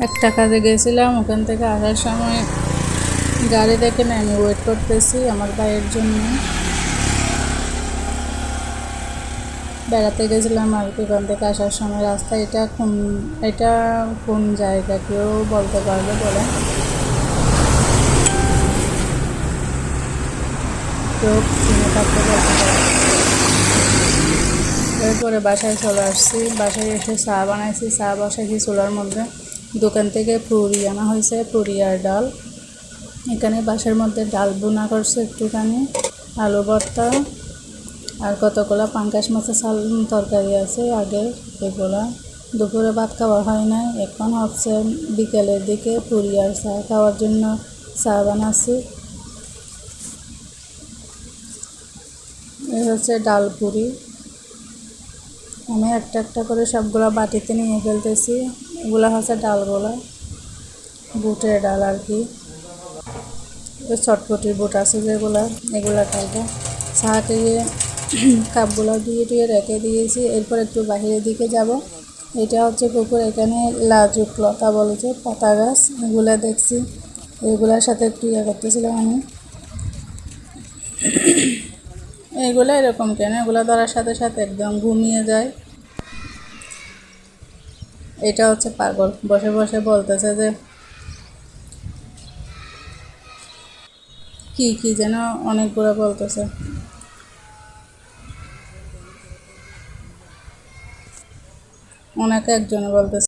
একটা কাজে গেছিলাম, ওখান থেকে আসার সময় গাড়ি দেখে না আমি ওয়েট করতেছি আমার ভাইয়ের জন্য। বেড়াতে গেছিলাম আর কি। ওখান থেকে আসার সময় রাস্তা এটা কোন জায়গা কেউ বলতে পারবে বলে? কেউ চিনে থাকতে বলতে পারবে। এরপরে বাসায় চলে আসছি। বাসায় এসে চা বানাইছি, চা বসাইছি চুলার মধ্যে। দোকান থেকে পুরি আনা হয়েছে, পুরি আর ডাল। এখানে বাসার মধ্যে ডাল বোনা করছে একটুখানি, আলু ভর্তা আর কতগুলো পাঙ্গাস মাছের তরকারি আছে আগে এগুলা। দুপুরে ভাত খাওয়া হয় নাই, এখন হচ্ছে বিকেলের দিকে পুরি আর চা খাওয়ার জন্য চা বানাচ্ছি। এই হচ্ছে ডাল পুরি। আমি একটা একটা করে সবগুলো বাটিতে নিয়ে ফেলতেছি। এগুলো হচ্ছে ডালগুলা, বুটের ডাল আর কি। চটপটির বুট আছে যেগুলা, এগুলা খাইবো। চাতে কাপগুলো দিয়ে রেখে দিয়েছি। এরপর একটু বাহিরের দিকে যাব। এটা হচ্ছে পুকুর, এখানে লাজুক লতা বলেছে পাতা গাছ, এগুলা দেখছি। এগুলার সাথে একটু করতেছিলাম আমি। এগুলো এরকম কেন, এগুলো ধরার সাথে সাথে একদম ঘুমিয়ে যায়। এটা হচ্ছে পাগল, বসে বসে বলতেছে যে কি কি যেন অনেকগুলো বলতেছে। ওনাকে একজনে বলতেছে।